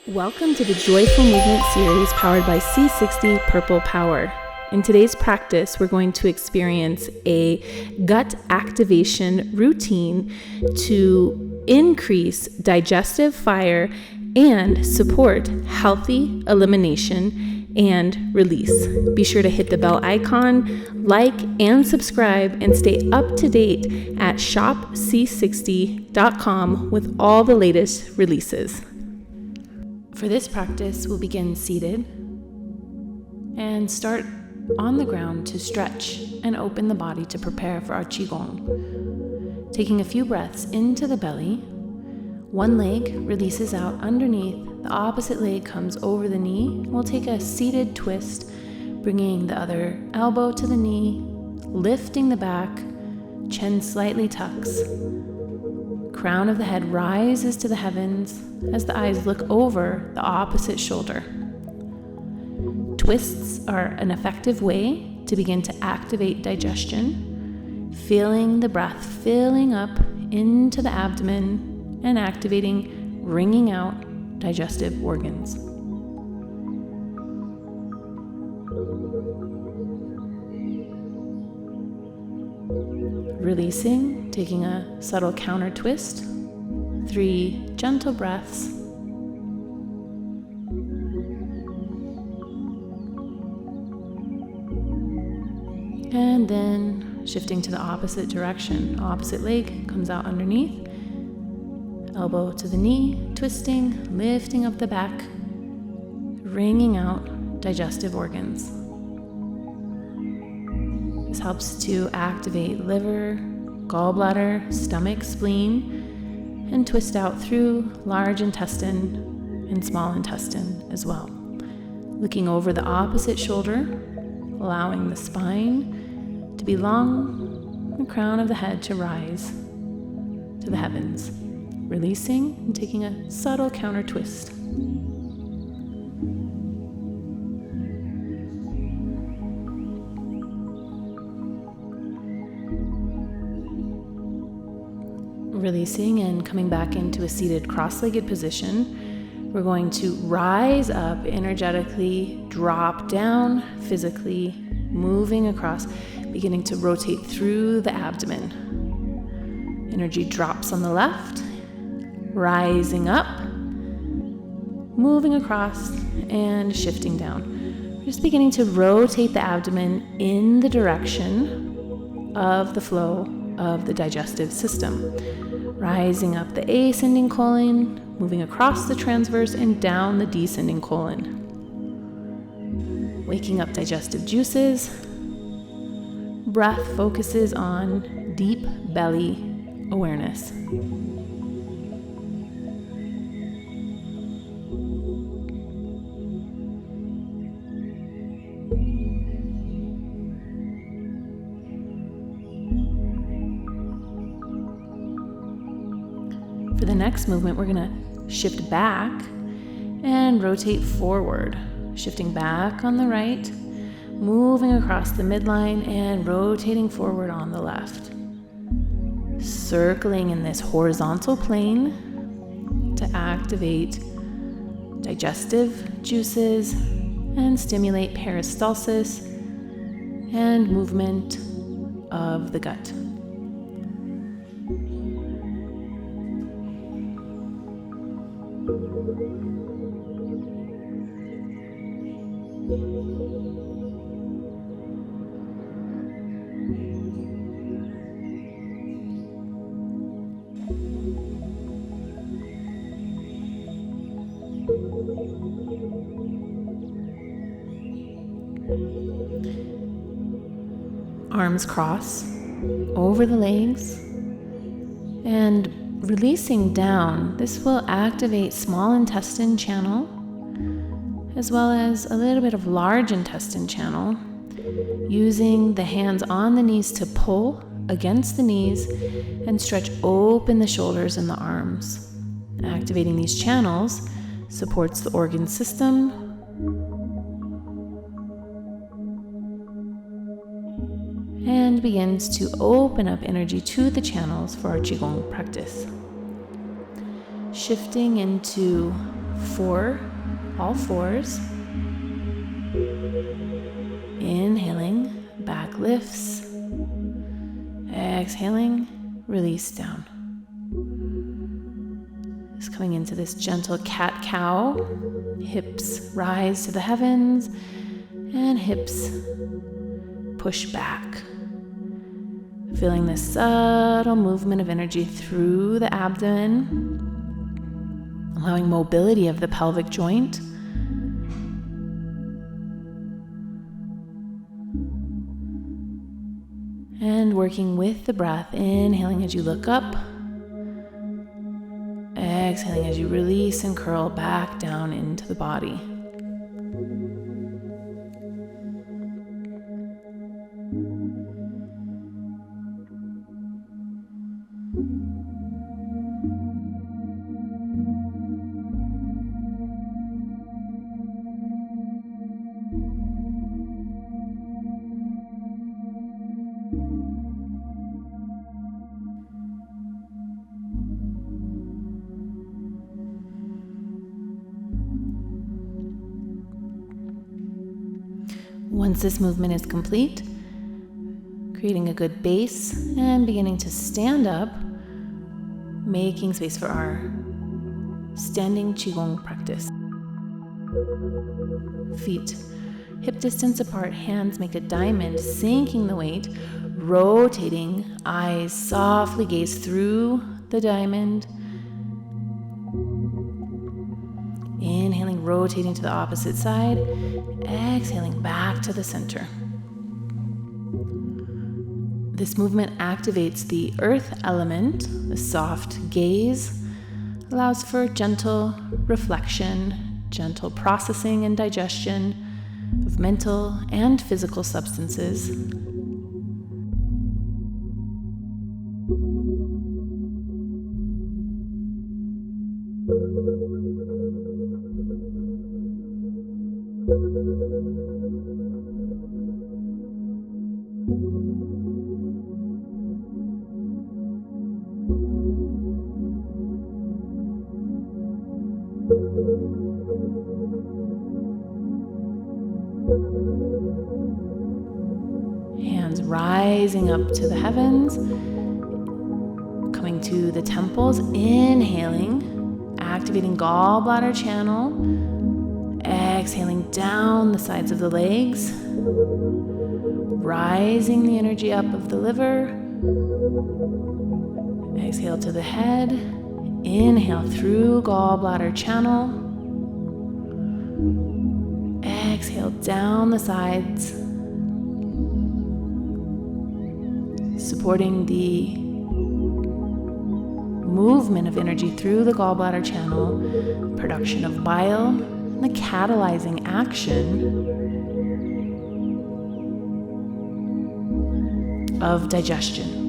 Welcome to the Joyful Movement series powered by C60 Purple Power. In today's practice, we're going to experience a gut activation routine to increase digestive fire and support healthy elimination and release. Be sure to hit the bell icon, like, and subscribe, and stay up to date at shopc60.com with all the latest releases. For this practice, we'll begin seated and start on the ground to stretch and open the body to prepare for our Qigong. Taking a few breaths into the belly, one leg releases out underneath, the opposite leg comes over the knee. We'll take a seated twist, bringing the other elbow to the knee, lifting the back, chin slightly tucks. Crown of the head rises to the heavens as the eyes look over the opposite shoulder. Twists are an effective way to begin to activate digestion, feeling the breath filling up into the abdomen and activating, wringing out digestive organs. Releasing, taking a subtle counter twist, 3 gentle breaths. And then shifting to the opposite direction. Opposite leg comes out underneath, elbow to the knee, twisting, lifting up the back, wringing out digestive organs. This helps to activate liver, gallbladder, stomach, spleen, and twist out through large intestine and small intestine as well. Looking over the opposite shoulder, allowing the spine to be long, the crown of the head to rise to the heavens. Releasing and taking a subtle counter twist. Releasing and coming back into a seated cross-legged position. We're going to rise up energetically, drop down physically, moving across, beginning to rotate through the abdomen. Energy drops on the left, rising up, moving across, and shifting down. We're just beginning to rotate the abdomen in the direction of the flow of the digestive system. Rising up the ascending colon, moving across the transverse and down the descending colon. Waking up digestive juices. Breath focuses on deep belly awareness. For the next movement, we're going to shift back and rotate forward. Shifting back on the right, moving across the midline and rotating forward on the left. Circling in this horizontal plane to activate digestive juices and stimulate peristalsis and movement of the gut. Arms cross over the legs and releasing down. This will activate small intestine channel as well as a little bit of large intestine channel, using the hands on the knees to pull against the knees and stretch open the shoulders and the arms. Activating these channels supports the organ system and begins to open up energy to the channels for our Qigong practice. Shifting into all fours. Inhaling, back lifts. Exhaling, release down. Just coming into this gentle cat-cow. Hips rise to the heavens and hips push back. Feeling this subtle movement of energy through the abdomen, allowing mobility of the pelvic joint. And working with the breath, inhaling as you look up, exhaling as you release and curl back down into the body. Once this movement is complete, creating a good base and beginning to stand up, making space for our standing Qigong practice. Feet hip distance apart, hands make a diamond, sinking the weight, rotating, eyes softly gaze through the diamond. Inhaling, rotating to the opposite side. Exhaling back to the center. This movement activates the earth element. The soft gaze allows for gentle reflection, gentle processing and digestion of mental and physical substances. Hands rising up to the heavens, coming to the temples, inhaling, activating gallbladder channel, exhaling down the sides of the legs, rising the energy up of the liver, exhale to the head, inhale through gallbladder channel, exhale down the sides, supporting the movement of energy through the gallbladder channel, production of bile, and the catalyzing action of digestion.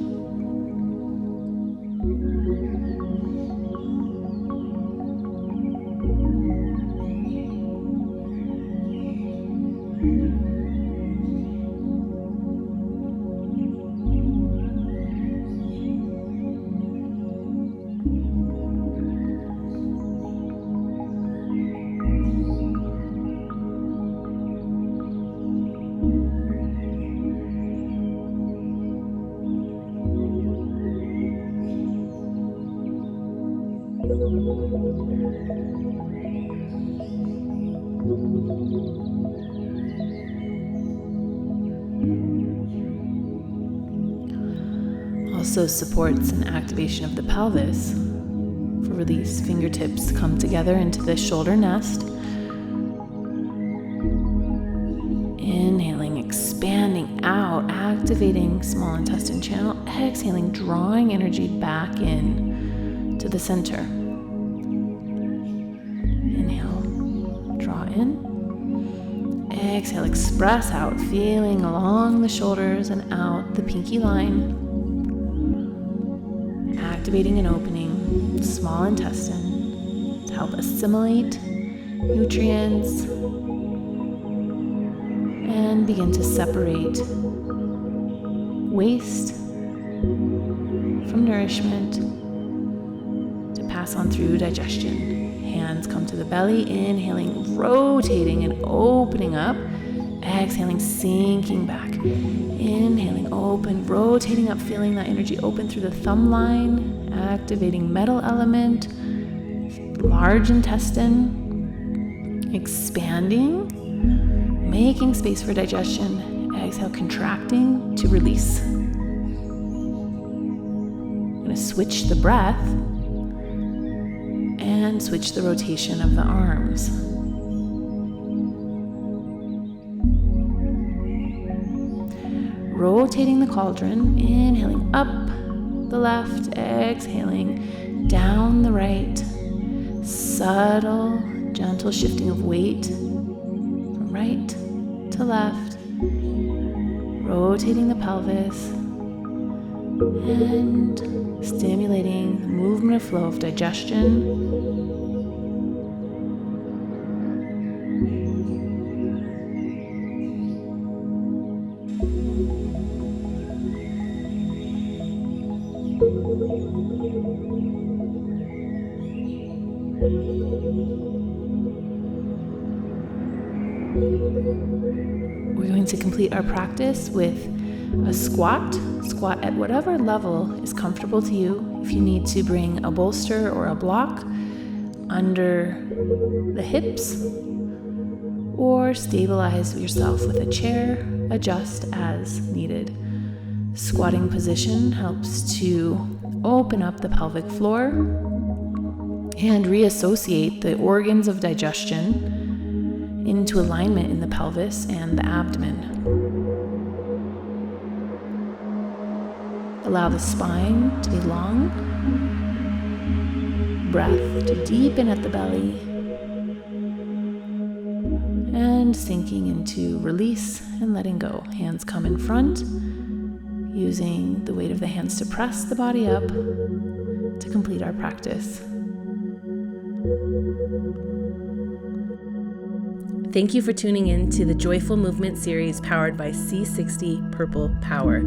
Also supports an activation of the pelvis. For release, fingertips come together into the shoulder nest. Inhaling, expanding out, activating small intestine channel. Exhaling, drawing energy back in to the center. Inhale, draw in. Exhale, express out, feeling along the shoulders and out the pinky line. Activating and opening small intestine to help assimilate nutrients and begin to separate waste from nourishment to pass on through digestion. Hands come to the belly, inhaling, rotating and opening up. Exhaling, sinking back. Inhaling, open, rotating up, feeling that energy open through the thumb line, activating metal element, large intestine, expanding, making space for digestion. Exhale, contracting to release. I'm going to switch the breath and switch the rotation of the arms. Rotating the cauldron, inhaling up the left, exhaling down the right. Subtle, gentle shifting of weight from right to left. Rotating the pelvis and stimulating the movement of flow of digestion. We're going to complete our practice with a squat. Squat at whatever level is comfortable to you. If you need to bring a bolster or a block under the hips, or stabilize yourself with a chair, adjust as needed. Squatting position helps to open up the pelvic floor and reassociate the organs of digestion into alignment in the pelvis and the abdomen. Allow the spine to be long. Breath to deepen at the belly. And sinking into release and letting go. Hands come in front, using the weight of the hands to press the body up to complete our practice. Thank you for tuning in to the Joyful Movement series powered by C60 Purple Power.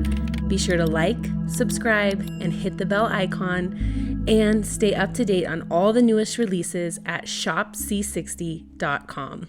Be sure to like, subscribe, and hit the bell icon, and stay up to date on all the newest releases at shopc60.com.